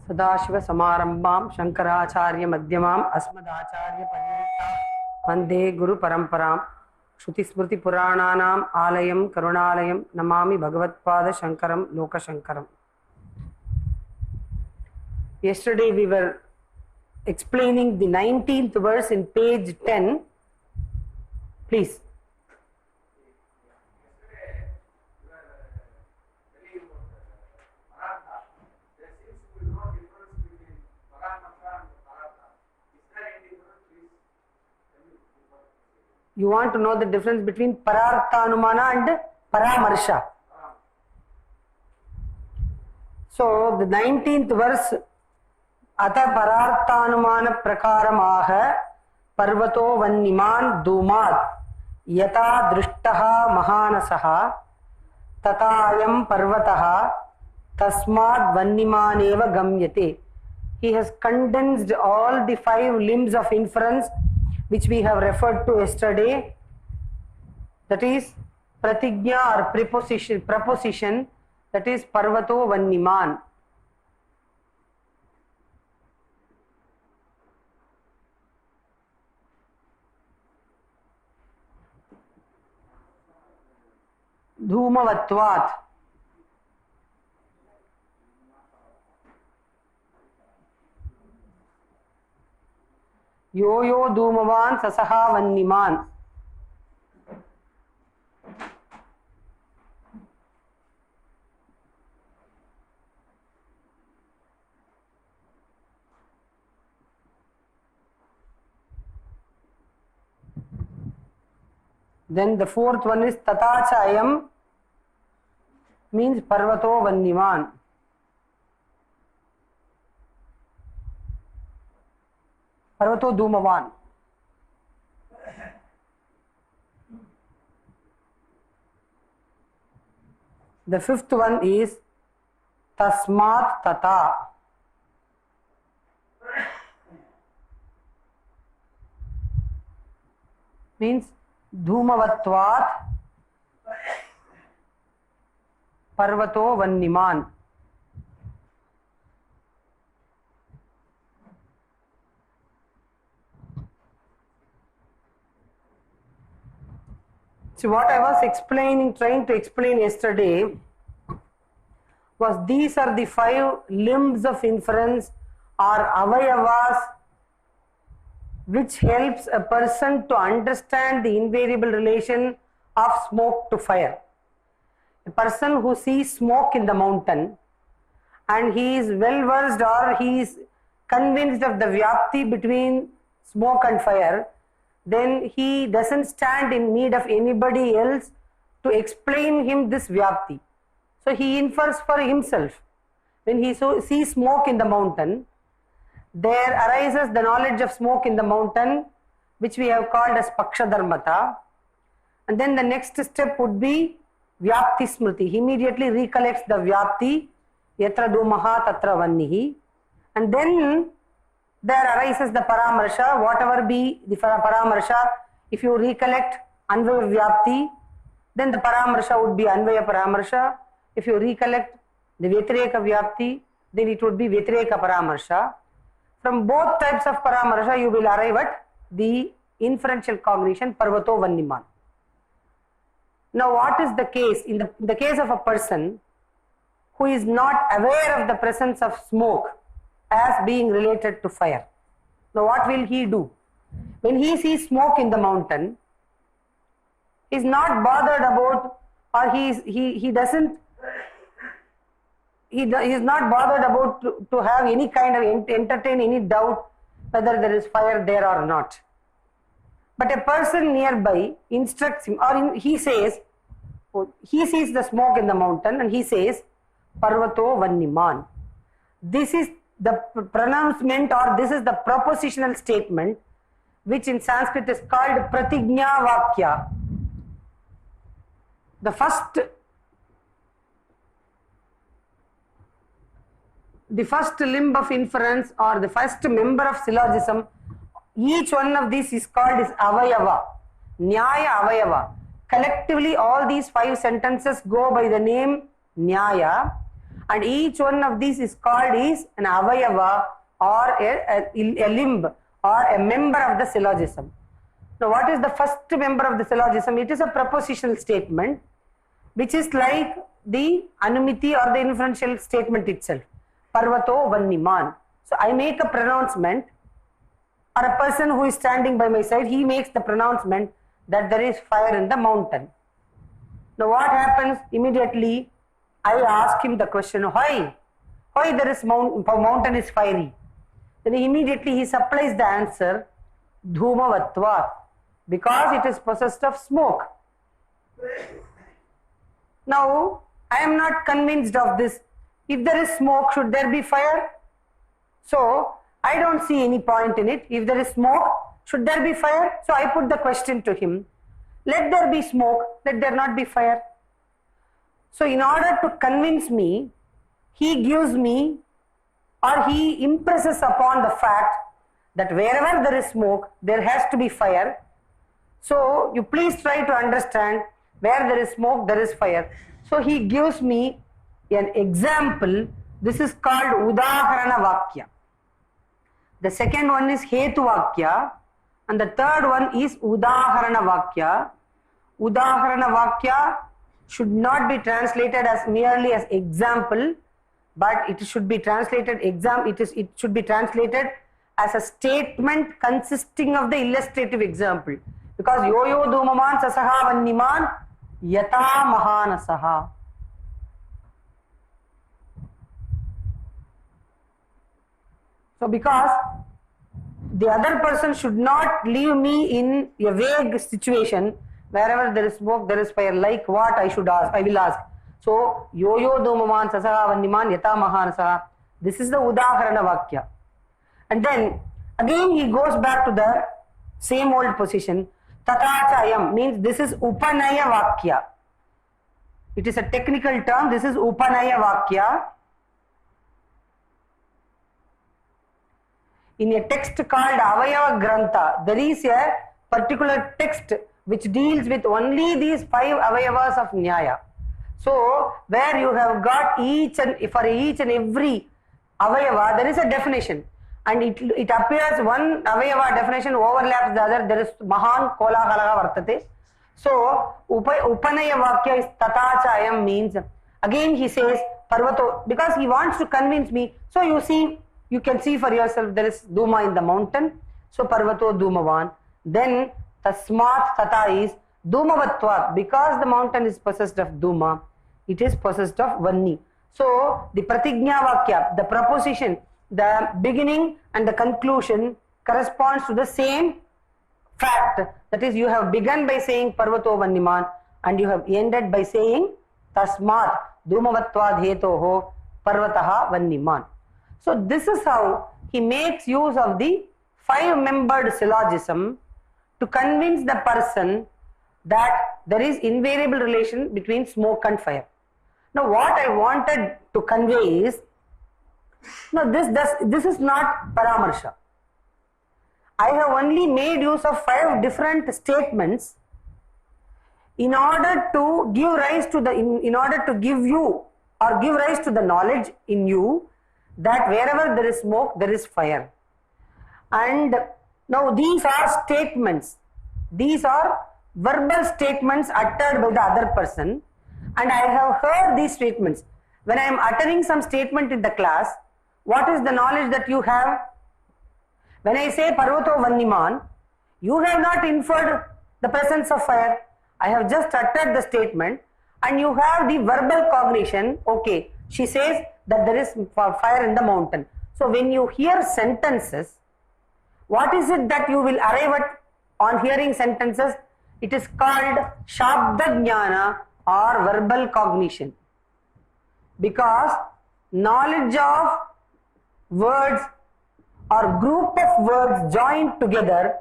सदाशिव समारंभां शंकराचार्य मध्यमाम् अस्मदाचार्य पर्यन्तां वन्दे गुरु परंपरां श्रुतिस्मृति पुराणानाम् आलयं करुणालयं Namami भगवत्पाद शंकरं लोकशंकरम्. Yesterday we were explaining the 19th verse in page 10. Please. You want to know the difference between Pararthanumana and Paramarsha. So the 19th verse, Ata Pararthanumana Prakaramah Parvato Vanniman Dumat Yata Drishtaha Mahanasaha Tatayam Parvataha Tasmad Vannimaneva Gamyate. He has condensed all the 5 limbs of inference which we have referred to yesterday, that is pratigya or preposition, that is parvato vanniman. Dhumavatvat. Yo yo Dhumavan Sasaha Vanniman. Then the 4th one is Tatachayam, means Parvato Vanniman. Parvato Dhumavan. The 5th one is Tasmat Tata. Means Dhumavatvat Parvato Vanniman. So what I was trying to explain yesterday was these are the 5 limbs of inference or avayavas which helps a person to understand the invariable relation of smoke to fire. A person who sees smoke in the mountain and he is well versed or he is convinced of the vyapti between smoke and fire, then he doesn't stand in need of anybody else to explain him this vyapti. So he infers for himself. When he sees smoke in the mountain, there arises the knowledge of smoke in the mountain, which we have called as Pakshadharmata. And then the next step would be Vyapti Smriti. He immediately recollects the Vyapti, Yatra Dhumaha Tatra Vannihi. And then there arises the Paramarsha, whatever be the Paramarsha. If you recollect Anvaya Vyapti, then the Paramarsha would be Anvaya Paramarsha. If you recollect the Vyatireka Vyapti, then it would be Vyatireka Paramarsha. From both types of Paramarsha, you will arrive at the inferential cognition Parvato Vanniman. Now, what is the case? In the case of a person who is not aware of the presence of smoke as being related to fire. Now, what will he do? When he sees smoke in the mountain, he is not bothered about, or he is not bothered about to have any kind of entertain any doubt whether there is fire there or not. But a person nearby instructs him, or he says, he sees the smoke in the mountain and he says, Parvato Vanniman. This is the pronouncement, or this is the propositional statement, which in Sanskrit is called Pratignya Vakya. The first limb of inference or the first member of syllogism, each one of these is called is avayava, nyaya avayava. Collectively, all these 5 sentences go by the name Nyaya, and each one of these is called is an avayava or a limb or a member of the syllogism. Now what is the first member of the syllogism? It is a propositional statement which is like the anumiti or the inferential statement itself. Parvato Vanniman. So I make a pronouncement, or a person who is standing by my side, he makes the pronouncement that there is fire in the mountain. Now what happens? Immediately I ask him the question, why there is mountain is fiery? Then immediately he supplies the answer, Dhumavatva, because it is possessed of smoke. Now I am not convinced of this. If there is smoke, should there be fire? So I don't see any point in it. If there is smoke, should there be fire? So I put the question to him, let there be smoke, let there not be fire. So in order to convince me, he gives me, or he impresses upon the fact that wherever there is smoke, there has to be fire. So you please try to understand, where there is smoke, there is fire. So he gives me an example. This is called Udaharana Vakya. The second one is Hetu Vakya, and the third one is Udaharana Vakya. Udaharana Vakya should not be translated as merely as example, but it should be translated it should be translated as a statement consisting of the illustrative example. Because Yo Dhumaman Sasaha Vanniman Yata Mahanasaha. So because the other person should not leave me in a vague situation, wherever there is smoke, there is fire, like what I should ask, I will ask. So, Yo Dhumaman Sasaha Vanniman Yata Mahanasaha. This is the Udaharana Vakya. And then again he goes back to the same old position. Tatachayam means this is Upanaya Vakya. It is a technical term. This is Upanaya Vakya. In a text called Avayava Grantha, there is a particular text which deals with only these 5 Avayavas of Nyaya. So, where you have got for each and every Avayava, there is a definition. And it appears one Avayava definition overlaps the other. There is Mahan Kolahalaha Vartate. So, Upanaya Vakya is Tatachayam means, again he says Parvato, because he wants to convince me. So, you can see for yourself, there is Duma in the mountain. So, Parvato Dhumavan. Then, Tasmat Tata is Dhumavatvat, because the mountain is possessed of Duma, it is possessed of Vanni. So, the Pratignya Vakya, the proposition, the beginning and the conclusion corresponds to the same fact. That is, you have begun by saying Parvato Vanniman and you have ended by saying Tasmat Dhumavatvad Hetoho Parvataha Vanniman. So this is how he makes use of the 5-membered syllogism to convince the person that there is invariable relation between smoke and fire. Now what I wanted to convey is, no, this is not Paramarsha. I have only made use of 5 different statements in order to give rise to in order to give you or give rise to the knowledge in you that wherever there is smoke, there is fire. And now these are statements. These are verbal statements uttered by the other person, and I have heard these statements. When I am uttering some statement in the class, what is the knowledge that you have? When I say Parvato Vanniman, you have not inferred the presence of fire. I have just uttered the statement and you have the verbal cognition. Okay, she says that there is fire in the mountain. So when you hear sentences, what is it that you will arrive at on hearing sentences? It is called Shabda Jnana or verbal cognition. Because knowledge of words or group of words joined together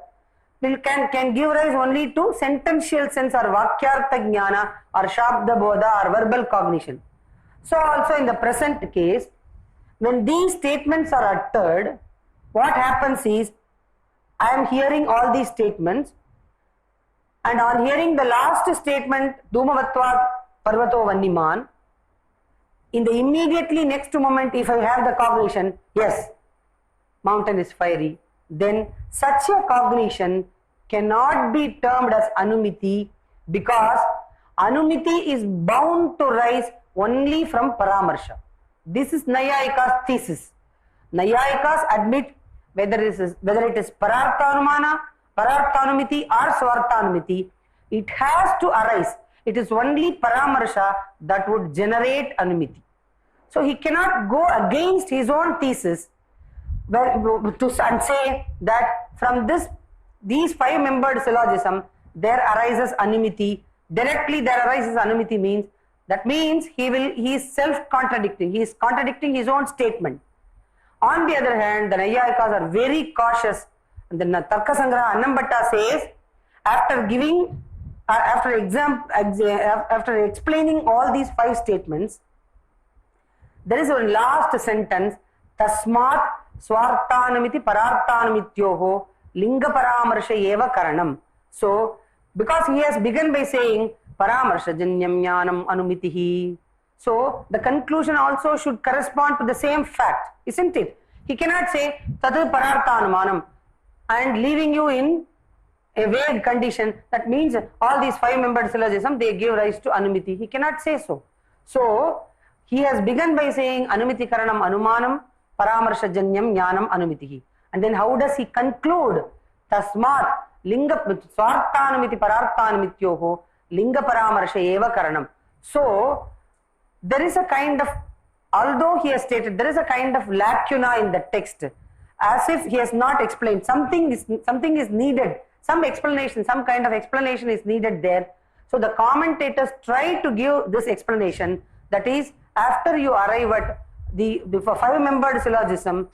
can give rise only to sentential sense or Vakyartha Jnana or Shabda Bodha or verbal cognition. So also in the present case, when these statements are uttered, what happens is, I am hearing all these statements, and on hearing the last statement, Dhumavatvat Parvato Vanniman, in the immediately next moment, if I have the cognition, yes, mountain is fiery, then such a cognition cannot be termed as anumiti, because anumiti is bound to rise only from paramarsha. This is Nayayika's thesis. Nayayikas admit whether it is pararthanumana, pararthanumiti or swarthanumiti, it has to arise. It is only paramarsha that would generate anumiti. So he cannot go against his own thesis and say that from these 5-membered syllogism there arises anumiti. Directly there arises anumiti means, that means he is self-contradicting. He is contradicting his own statement. On the other hand, the Nayayikas are very cautious. And the Tarkasangraha Annambhatta says, after explaining all these 5 statements, there is a last sentence, Tasmat Swarthanamiti Pararthanumityoho Linga Paramarsha Eva Karanam. So, because he has begun by saying Paramarsha Janyam Jnanam Anumitihi, so the conclusion also should correspond to the same fact, isn't it? He cannot say Tatu Pararthanumanam and leaving you in a vague condition. That means all these 5-membered syllogism, they give rise to anumiti. He cannot say so. So he has begun by saying anumiti karanam anumanam paramarsha janyam jnanam anumitihi. And then how does he conclude? Tasmat linga swarthanumiti pararthanumityoho linga paramarsha eva karanam. So there is a kind of, although he has stated, there is a kind of lacuna in the text, as if he has not explained. Something is needed. Some explanation, some kind of explanation is needed there. So the commentators try to give this explanation, that is, after you arrive at the 5-membered syllogism,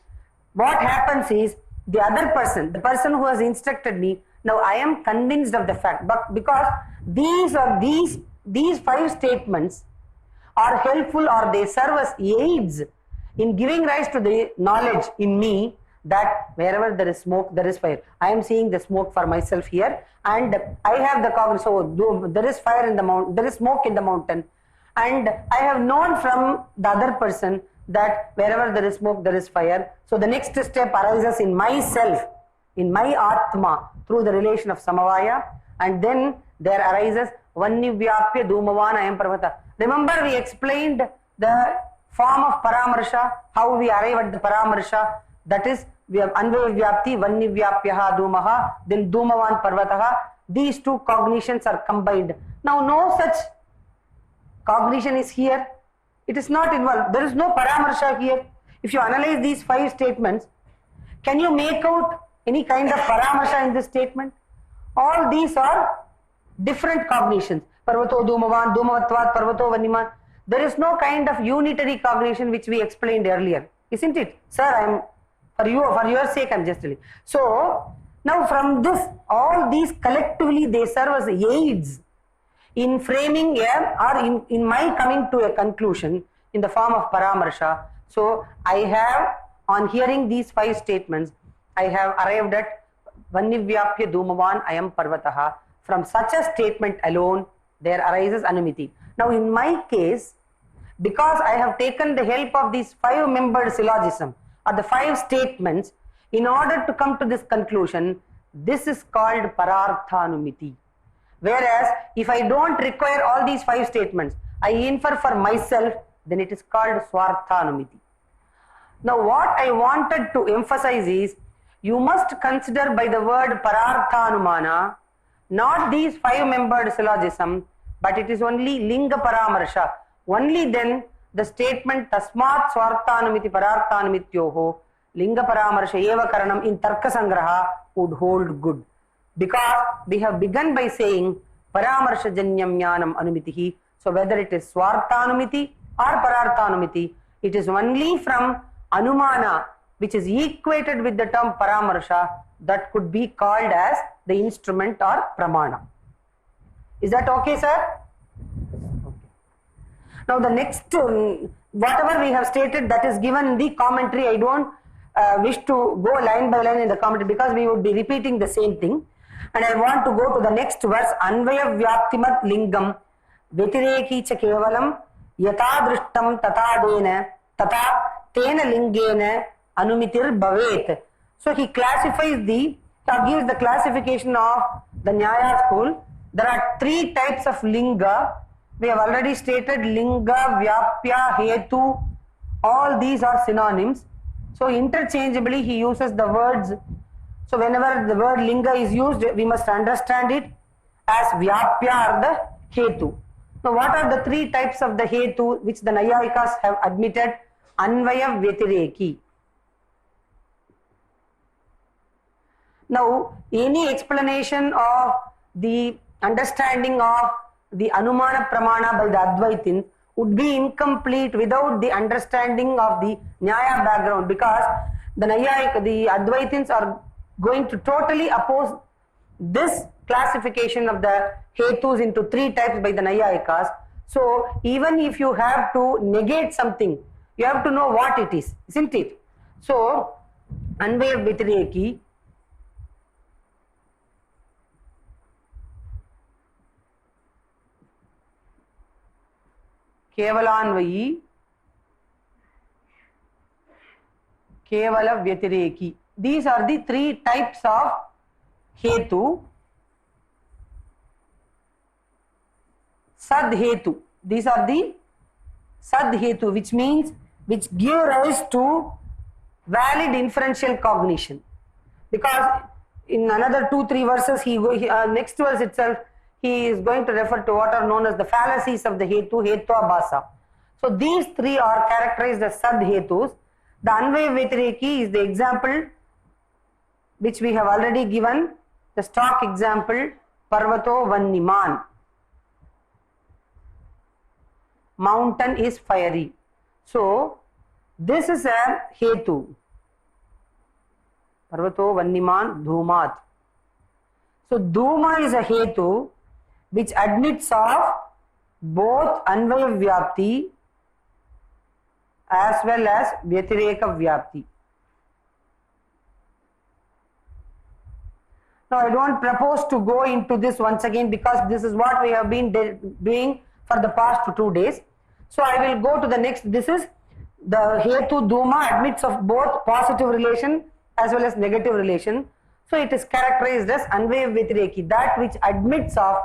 what happens is the other person, the person who has instructed me, now I am convinced of the fact, but because these 5 statements are helpful, or they serve as aids in giving rise to the knowledge in me that wherever there is smoke, there is fire. I am seeing the smoke for myself here, and I have the cognition. So there is fire in the mountain, there is smoke in the mountain, and I have known from the other person that wherever there is smoke, there is fire. So the next step arises in myself, in my Atma, through the relation of Samavaya, and then there arises Vannivyapya Dhumavan Ayam Parvata. Remember, we explained the form of Paramarsha, how we arrive at the Paramarsha, that is, we have Anvaya Vyapti, Vannivyapyaha Dhumaha, then Dhumavan Parvataha. These 2 cognitions are combined. Now no such cognition is here. It is not involved. There is no Paramarsha here. If you analyze these 5 statements, can you make out any kind of Paramarsha in this statement? All these are different cognitions. Parvato Dhumavan, Dhumavatvat, Parvato Vanniman. There is no kind of unitary cognition which we explained earlier, isn't it? Sir, for your sake, I am just telling. So now from this, all these collectively they serve as aids in framing in my coming to a conclusion in the form of Paramarsha. So I have, on hearing these 5 statements, I have arrived at Vannivyapya Dhumavan Ayam Parvataha. From such a statement alone, there arises anumiti. Now in my case, because I have taken the help of these 5-membered syllogism, or the 5 statements, in order to come to this conclusion, this is called pararthanumiti. Whereas if I don't require all these 5 statements, I infer for myself, then it is called swarthanumiti. Now what I wanted to emphasize is, you must consider by the word pararthanumana not these 5-membered syllogism, but it is only linga paramarsha. Only then the statement Tasmat Swarthanumiti Pararthanumityoho Linga Paramarsha Eva Karanam in Tarkasangraha would hold good. Because we have begun by saying Paramarsha Janyam Jnanam Anumitihi. So whether it is Swarthanumiti or Pararthanumiti, it is only from Anumana, which is equated with the term Paramarsha, that could be called as the instrument or Pramana. Is that okay, sir? Now the next, whatever we have stated, that is given in the commentary. I don't wish to go line by line in the commentary because we would be repeating the same thing. And I want to go to the next verse. Anvaya Vyaptimat Lingam Vetireki cha Kevalam यथा दृष्टं तथा then तथा तेन Lingen अनुमितिर भवेत. So he classifies gives the classification of the Nyaya school. There are three types of linga. We have already stated linga, vyapya, hetu. All these are synonyms. So interchangeably he uses the words. So whenever the word linga is used, we must understand it as vyapya or the hetu. Now what are the three types of the hetu which the Nayayikas have admitted? Anvaya, Vyatireki. Now any explanation of the understanding of the Anumana Pramana by the Advaitins would be incomplete without the understanding of the Nyaya background, because the Advaitins are going to totally oppose this classification of the Hetus into three types by the Nayayikas. So even if you have to negate something, you have to know what it is, isn't it? So Anvaya Vyatireki, Kevalanvayi, Kevala Vyatireki. These are the three types of Hetu. Sad Hetu. These are the Sad Hetu, which give rise to valid inferential cognition. Because in another 2-3 verses, next verse itself, he is going to refer to what are known as the fallacies of the Hetu, Hetuabhasa. So these three are characterized as Sad Hetus. The Anvaya Vyatireki is the example which we have already given, the stock example, Parvato Vanniman. Mountain is fiery. So this is a Hetu. Parvato Vanniman Dhumat. So Dhuma is a Hetu which admits of both Anvaya Vyapti as well as Vyatireka Vyapti. Now I don't propose to go into this once again, because this is what we have been doing for the past 2 days. So I will go to the next. This is the Hetu Dhuma admits of both positive relation as well as negative relation. So it is characterized as Anvaya Vyatireki, that which admits of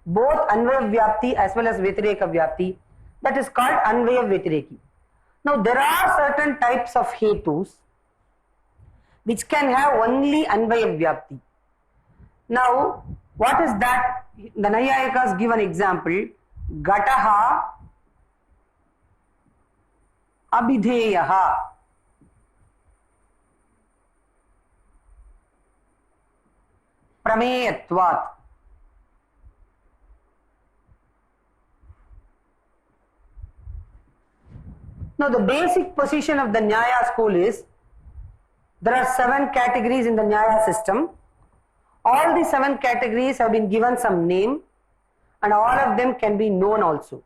both Anvaya Vyapti as well as Vyatireka Vyapti, that is called Anvaya Vyatireki. Now there are certain types of Hetus which can have only Anvaya Vyapti. Now what is that? The Nayayikas give an example. Gataha Abhideyaha. Prameyatvat. Now the basic position of the Nyaya school is, there are 7 categories in the Nyaya system. All the 7 categories have been given some name, and all of them can be known also.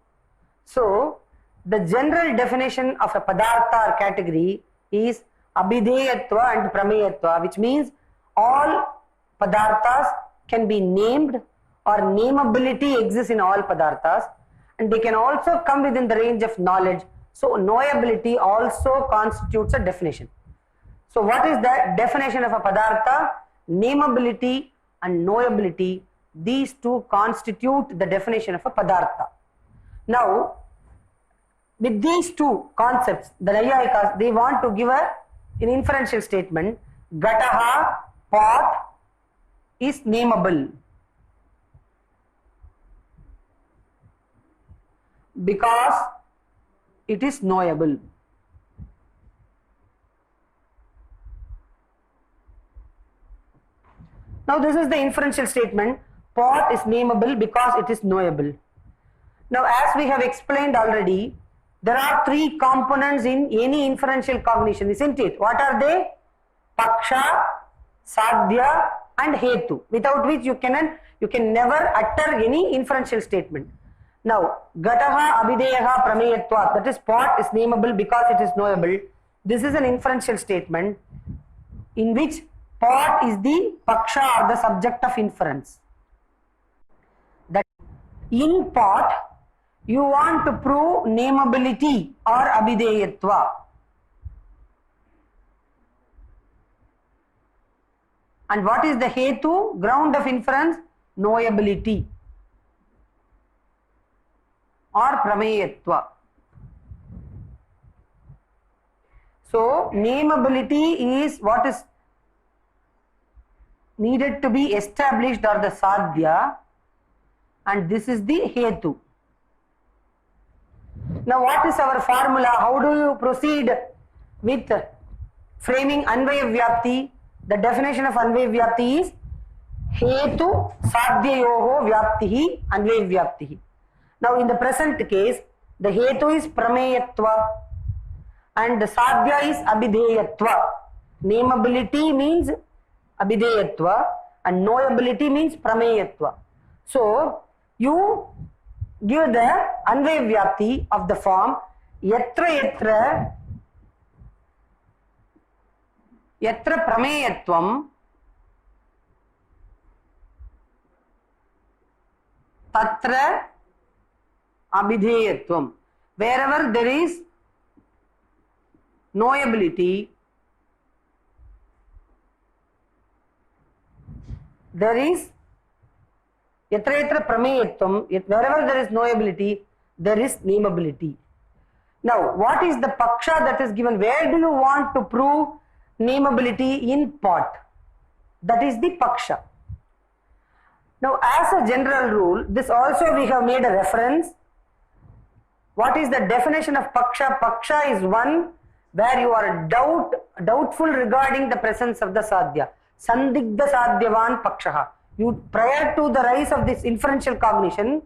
So the general definition of a Padartha or category is Abhideyatva and Prameyatva, which means all Padarthas can be named, or nameability exists in all Padarthas, and they can also come within the range of knowledge. So knowability also constitutes a definition. So what is the definition of a Padartha? Nameability and knowability, these two constitute the definition of a Padartha. Now with these two concepts, the Nayayikas, they want to give an inferential statement. Gataha, pot, is nameable because it is knowable. Now this is the inferential statement. Pot is nameable because it is knowable. Now as we have explained already, there are 3 components in any inferential cognition, isn't it? What are they? Paksha, Sadhya and Hetu, without which you can never utter any inferential statement. Now Gataha Abhideyaha Prameyatvat, that is pot is nameable because it is knowable. This is an inferential statement in which pot is the Paksha or the subject of inference. That in pot you want to prove nameability or abhideyatva. And what is the hetu? Ground of inference? Knowability or prameyatva. So nameability is what is needed to be established or the sadhya, and this is the hetu. Now what is our formula? How do you proceed with framing Anvaya Vyapti? The definition of Anvaya Vyapti is hetu sadhyayoho vyaptihi Anvaya Vyaptihi. Now in the present case, the hetu is prameyatva and the sadhya is abhideyatva. Nameability means abhideyatva and knowability means prameyatva. So you give the Anvaya Vyapti of the form yatra prameyatvam tatra abhideyatvam. Wherever there is knowability, there is yatra prameyatvam. Wherever there is knowability, there is nameability. Now what is the paksha that is given? Where do you want to prove nameability? In pot. That is the paksha. Now as a general rule, this also we have made a reference. What is the definition of paksha? Paksha is one where you are doubtful regarding the presence of the sadhya. Sandigdha sadhyavan pakshaha. You, prior to the rise of this inferential cognition,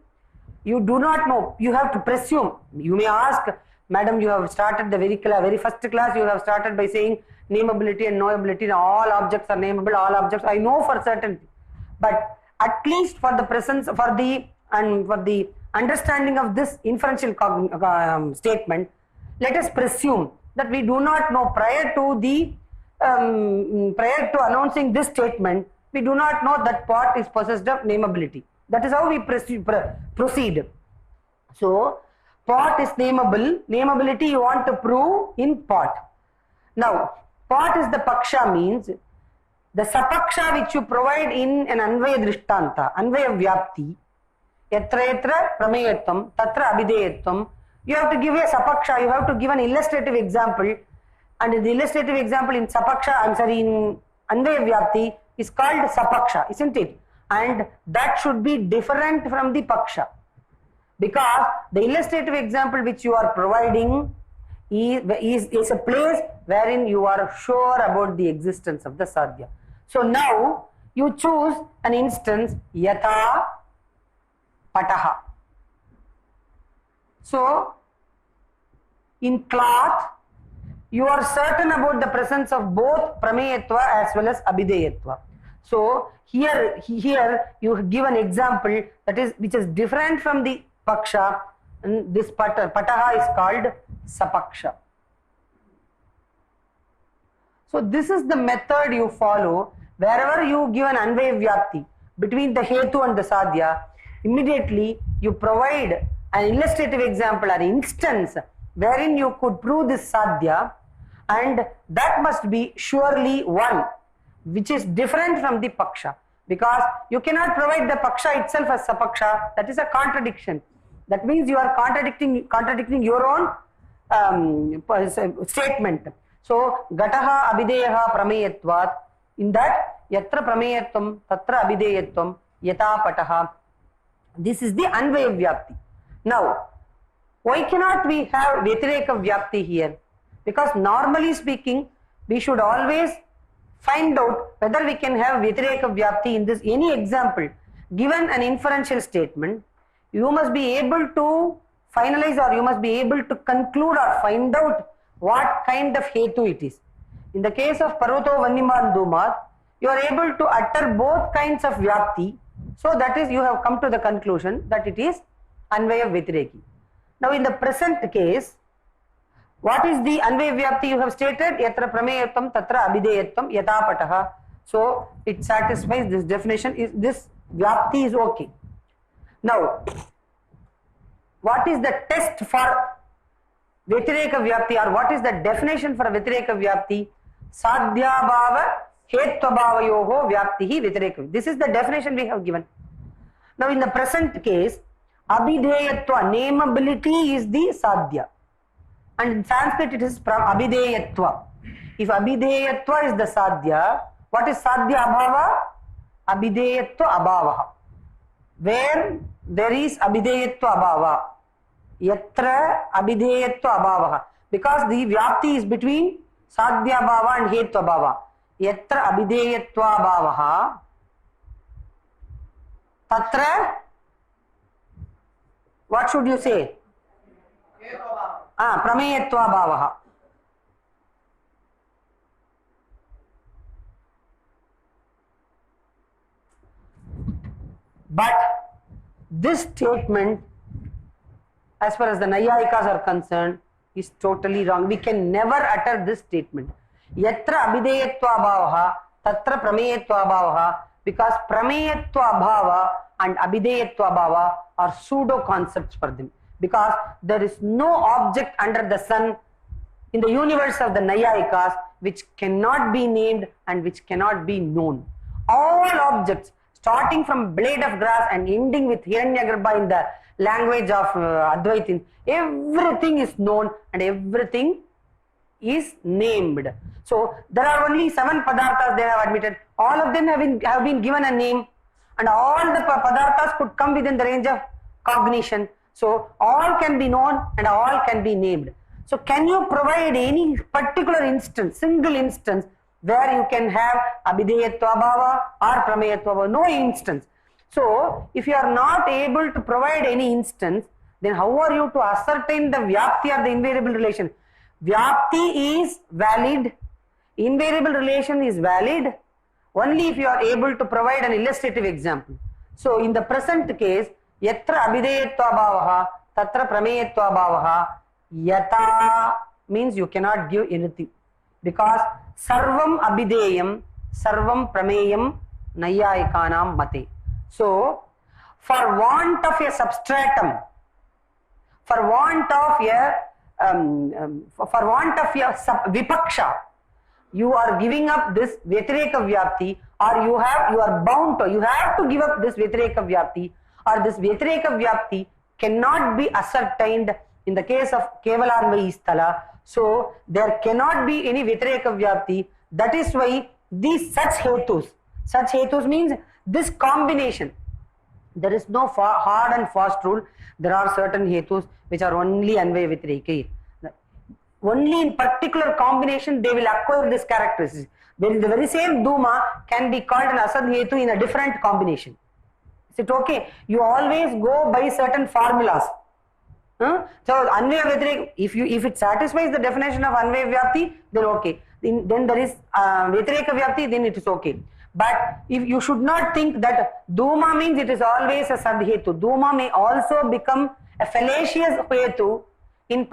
you do not know. You have to presume. You may ask, madam, you have started the very first class, you have started by saying nameability and knowability. All objects are nameable, all objects. I know for certainty. But at least for the presence, for the understanding of this inferential statement, let us presume that we do not know prior to announcing this statement, we do not know that pot is possessed of nameability. That is how we proceed. So pot is nameable. Nameability you want to prove in pot. Now pot is the paksha, means the sapaksha which you provide in an Anvaya Drishtanta, Anvaya Vyapti, yatra prameyatvam, tatra abhideyatvam. You have to give a sapaksha, you have to give an illustrative example, and the illustrative example in sapaksha, in Anvaya Vyapti is called sapaksha, isn't it? And that should be different from the paksha, because the illustrative example which you are providing is a place wherein you are sure about the existence of the sadhya. So now you choose an instance, yatha pataha. So in cloth, you are certain about the presence of both prameyatva as well as abhideyatva. So here you give an example which is different from the paksha, and this pataha is called sapaksha. So this is the method you follow. Wherever you give an Anvaya Vyapti between the hetu and the sadhya, immediately you provide an illustrative example or instance wherein you could prove this sadhya, and that must be surely one which is different from the paksha, because you cannot provide the paksha itself as sapaksha. That is a contradiction. That means you are contradicting your own statement. So gataha abhideyaha prameyatvat, in that yatra prameyatvam tatra abhideyatvam yata pataha. This is the Anvaya Vyapti. Now why cannot we have Vyatireka Vyapti here? Because normally speaking, we should always find out whether we can have Vyatireka Vyapti in this any example. Given an inferential statement, you must be able to finalize, or you must be able to conclude or find out what kind of hetu it is. In the case of Parvato Vanniman Dhumat, you are able to utter both kinds of Vyapti. So that is, you have come to the conclusion that it is Anvaya Vyatireki. Now in the present case, what is the Anvaya Vyapti you have stated? Yatra prameyatvam tatra abhideyatvam yata pataha. So it satisfies this definition. This Vyapti is okay. Now what is the test for Vyatireka Vyapti, or what is the definition for Vyatireka Vyapti? Sadhyabhava Hetvabhavayoho Vyaptihi Vyatireka. This is the definition we have given. Now in the present case, Abhideyatva, nameability is the Sadhya. And in Sanskrit it is from Abhideyatva. If Abhideyatva is the Sadhya, what is Sadhya Abhava? Abhideyatva Abhavaha. Where there is Abhideyatva Abhava. Yatra Abhideyatva Abhavaha. Because the Vyapti is between Sadhya Abhava and Hetva Abhava. Yatra Abhideyatva Abhavaha. Tatra, what should you say? Prameyatva Abhavaha. But this statement, as far as the Nayayikas are concerned, is totally wrong. We can never utter this statement. Yatra Abhideyatva Abhavaha, Tatra Prameyatva Abhavaha, because Prameyatva Abhava and Abhideyatva Abhava are pseudo concepts for them. Because there is no object under the sun in the universe of the Nayayikas which cannot be named and which cannot be known. All objects, starting from blade of grass and ending with Hiranyagarbha in the language of Advaitins, everything is known and everything is named. So there are only 7 padarthas they have admitted. All of them have been given a name, and all the padarthas could come within the range of cognition. So all can be known and all can be named. So can you provide any particular instance, single instance, where you can have Abhideyatva Abhava or Prameyatva Abhava? No instance. So if you are not able to provide any instance, then how are you to ascertain the Vyapti or the invariable relation? Vyapti is valid, invariable relation is valid only if you are able to provide an illustrative example. So in the present case, Yatra Abhideyatva Abhavaha, Tatra Prameyatva Abhavaha, Yata means you cannot give anything. Because Sarvam Abhideyam, Sarvam Prameyam Nayayikanam Mate. So, for want of a substratum, for want of a vipaksha, you are giving up this Vyatireka Vyapti, or you are bound to, you have to give up this Vyatireka Vyapti, or this Vyatireka Vyapti cannot be ascertained in the case of Kevalanvayi Sthala. So there cannot be any Vyatireka Vyapti. That is why these such hetus means this combination. There is no hard and fast rule. There are certain hetus which are only Anvaya Vyatireka. Only in particular combination they will acquire this characteristic. Then the very same Duma can be called an Asad hetu in a different combination. Is it okay? You always go by certain formulas. So Anvaya Vyatireka, if it satisfies the definition of Anvaya Vyapti, then okay. Then there is Vyatireka Vyapti, then it is okay. But if you should not think that Duma means it is always a Sadhetu. Duma may also become a fallacious Hetu in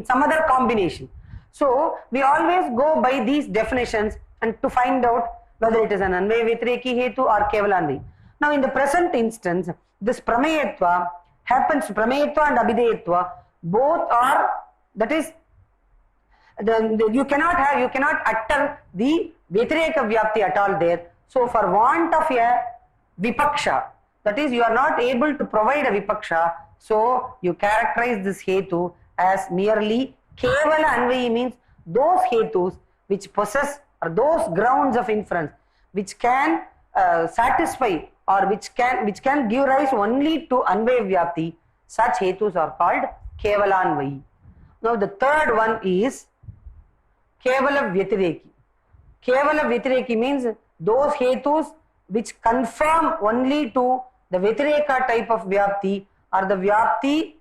some other combination. So we always go by these definitions and to find out whether it is an Anvaya Vyatireki Hetu or Kevalanvayi. Now in the present instance, this Prameyatva happens, Prameyatva and Abhideyatva both are, that is, you cannot utter the Vyatireka Vyapti at all there. So for want of a Vipaksha, that is, you are not able to provide a Vipaksha, so you characterize this Hetu as merely Kevala Anvayi, means those Hetus which possess, or those grounds of inference which can satisfy or which can give rise only to Anvaya Vyapti. Such Hetus are called Kevala Anvayi. Now the third one is Kevala Vyatireki. Kevala Vyatireki means those Hetus which confirm only to the Vyatireka type of Vyapti, or the Vyapti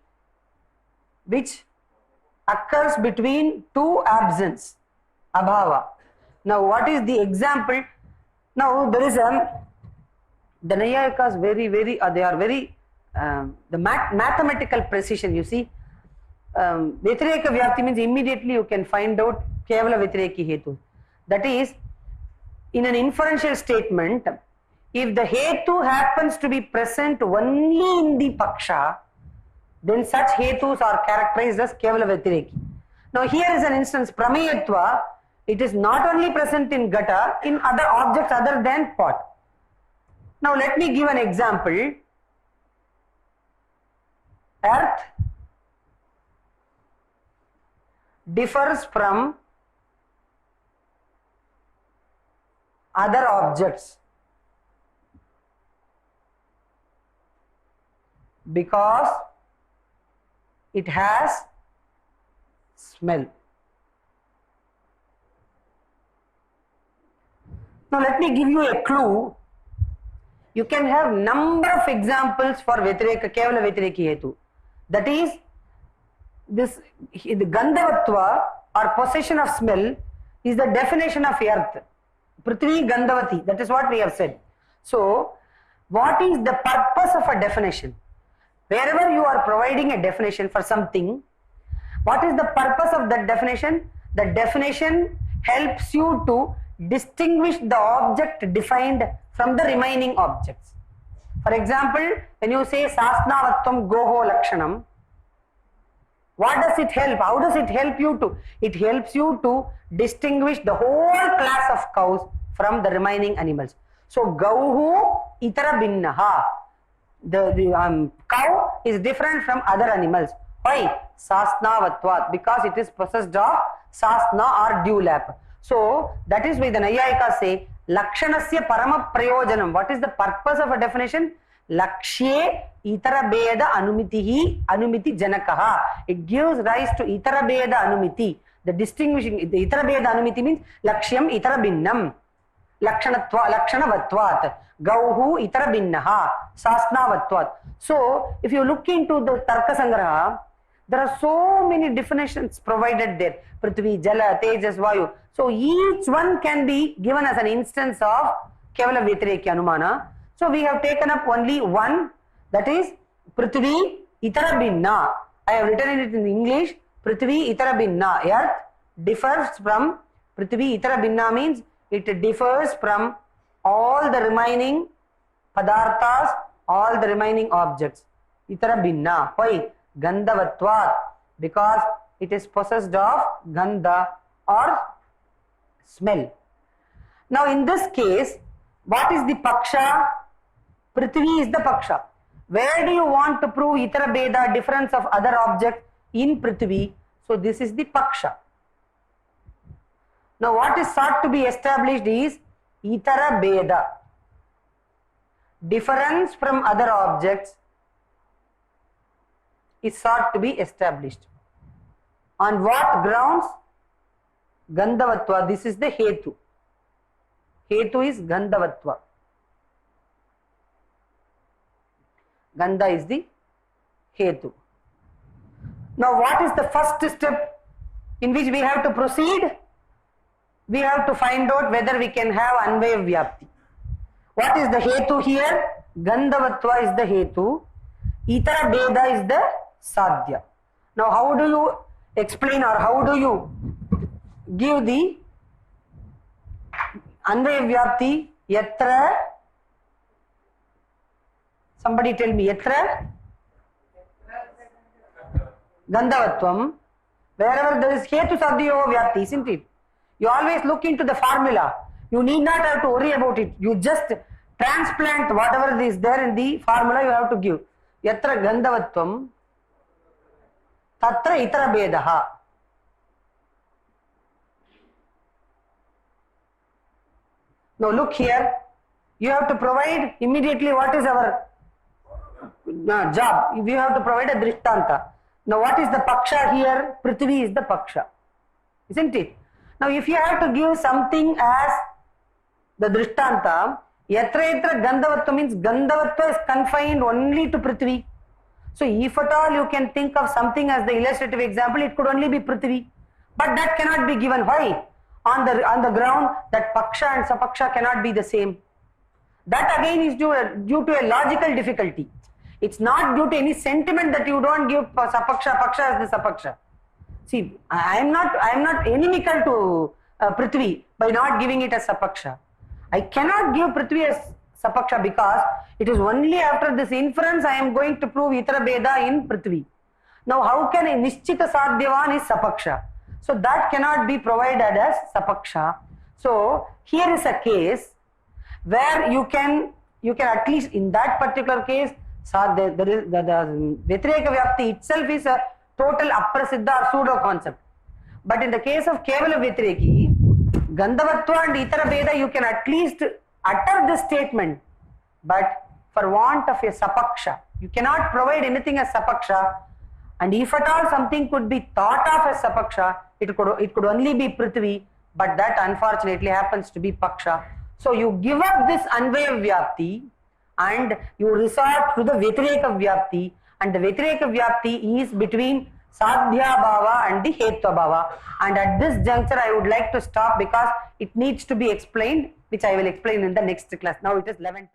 which occurs between two absence, Abhava. Now what is the example? Now there is the Nayayikas they are very the mathematical precision, you see. Vyatireka Vyapti means immediately you can find out Kevala Vyatireki Hetu. That is, in an inferential statement, if the Hetu happens to be present only in the Paksha, then such hetus are characterized as Kevala Vyatireki. Now here is an instance, Prameyatva, it is not only present in Ghata, in other objects other than pot. Now let me give an example. Earth differs from other objects because it has smell. Now let me give you a clue. You can have number of examples for Vyatireka, Kevala Vyatireki Hetu. That is, this the Gandhavatva or possession of smell is the definition of earth. Prithvi Gandhavati, that is what we have said. So, what is the purpose of a definition? Wherever you are providing a definition for something, what is the purpose of that definition? The definition helps you to distinguish the object defined from the remaining objects. For example, when you say Sasnavatvam Goho Lakshanam, what does it help? How does it help you to? It helps you to distinguish the whole class of cows from the remaining animals. So, Gauhu Itara Binnaha. The cow is different from other animals. Why? Sasnavatvat, because it is possessed of Sasna or dewlap. So, that is why the Nayayika say, Lakshanasya Parama Prayojanam. What is the purpose of a definition? Lakshye Itara Beda Anumitihi Anumiti Janakaha. It gives rise to Itara Beda Anumiti. The distinguishing, the Itara Beda Anumiti means Lakshyam Itara Binnam. Lakshanavatvat. Gauhu Itara Binnaha. Sasnavatvat. So, if you look into the Tarka Sangraha, there are so many definitions provided there. Prithvi, Jala, Tejas, Vayu. So, each one can be given as an instance of Kevala Vyatireki Anumana. So, we have taken up only one, that is Prithvi Itara Binna. I have written it in English. Prithvi Itara Binna. Earth differs from, Prithvi Itara Binna means it differs from all the remaining Padarthas, all the remaining objects. Itara Binna. Why? Gandhavatvat, because it is possessed of Gandha or smell. Now in this case, what is the Paksha? Prithvi is the Paksha. Where do you want to prove Itara Beda, difference of other objects in Prithvi? So this is the Paksha. Now what is sought to be established is Itara Beda, difference from other objects is sought to be established. On what grounds? Gandhavatva. This is the Hetu. Hetu is Gandhavatva. Gandha is the Hetu. Now what is the first step in which we have to proceed? We have to find out whether we can have Anvaya Vyapti. What is the Hetu here? Gandhavatva is the Hetu. Itara Beda is the Sadhya. Now how do you explain or how do you give the Anvaya Vyapti? Yatra, somebody tell me, Yatra Gandhavatvam, wherever there is Hetu Sadhya Vyapti, isn't it? You always look into the formula. You need not have to worry about it. You just transplant whatever is there in the formula you have to give. Yatra Gandhavatvam, Tatra Itara Bedaha. Now look here. You have to provide immediately what is our job. We have to provide a Drishtanta. Now what is the Paksha here? Prithvi is the Paksha. Isn't it? Now if you have to give something as the Drishtanta, Yatra Yatra Gandhavatva means Gandhavatva is confined only to Prithvi. So if at all you can think of something as the illustrative example, it could only be Prithvi. But that cannot be given. Why? On the ground that Paksha and Sapaksha cannot be the same. That again is due to a logical difficulty. It's not due to any sentiment that you don't give Sapaksha, Paksha as the Sapaksha. See, I am not inimical to Prithvi by not giving it as Sapaksha. I cannot give Prithvi as Sapaksha because it is only after this inference I am going to prove Itara Beda in Prithvi. Now how can a Nishchita Sadhyavan is Sapaksha? So that cannot be provided as Sapaksha. So here is a case where you can at least in that particular case, there is the Vyatireka Vyapti itself is a total Aprasiddha or pseudo concept. But in the case of Kevala Vyatireki, Gandhavatva and Itara Veda, you can at least utter this statement, but for want of a Sapaksha, you cannot provide anything as Sapaksha, and if at all something could be thought of as Sapaksha, it could only be Prithvi, but that unfortunately happens to be Paksha. So you give up this Anvaya Vyapti and you resort to the Vyatireka Vyapti, and the Vyatireka Vyapti is between Sadhya Bhava and the Hetva Bhava. And at this juncture I would like to stop because it needs to be explained, which I will explain in the next class. Now it is 11:20.